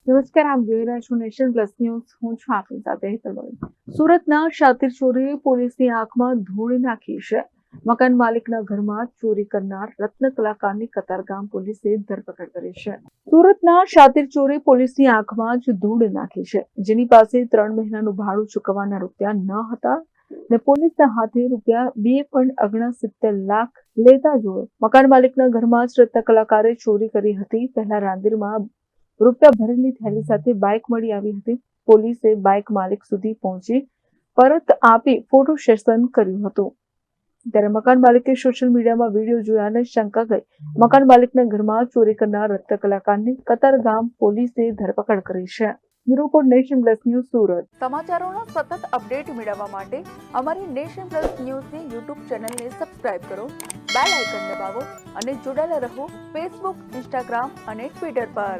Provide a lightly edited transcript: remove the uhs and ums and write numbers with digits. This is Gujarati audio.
નમસ્કાર, આપ જોઈ રહ્યા છો નેશન પ્લસ ન્યૂઝ. હું છું આપની સાથે હેતલ વગર. સુરતના શાતીર ચોરીએ પોલીસની આંખમાં ધૂળ નાખી છે. મકાન માલિકના ઘરમાં ચોરી કરનાર રત્ન કલાકારની કતારગામ પોલીસે ધરપકડ કરી છે. સુરતના શાતીર ચોરે પોલીસની આંખમાં જ ધૂળ નાખી છે. જેની પાસે 3 મહિનાનું ભાડું ચૂકવવાના રૂપિયા ન હતા ને પોલીસના હાથે રૂપિયા 2.69 લાખ લેતા જોયો. મકાન માલિકના ઘરમાં જ રત્ન કલાકારે ચોરી કરી હતી. પહેલા રાંદેરમાં રૂપિયા ભરેલી થેલી સાથે બાઇક મળી આવી હતી. પોલીસે બાઇક માલિક સુધી પહોંચી પરત આપી ફોટો સેશન કર્યું હતું. ત્યારે મકાન માલિકે સોશિયલ મીડિયામાં વિડીયો જોયાને શંકા ગઈ. મકાન માલિકના ઘરમાં ચોરી કરનાર રત્ન કલાકારની કતારગામ પોલીસે ધરપકડ કરી છે. Bureau report, nation plus news, Surat. સમાચારોના સતત અપડેટ મેળવવા માટે અમારી નેશન પ્લસ ન્યૂઝની યુટ્યુબ ચેનલને સબસ્ક્રાઇબ કરો, બેલ આઇકન દબાવો અને જોડાયેલા રહો ફેસબુક, ઇન્સ્ટાગ્રામ અને ટ્વિટર પર.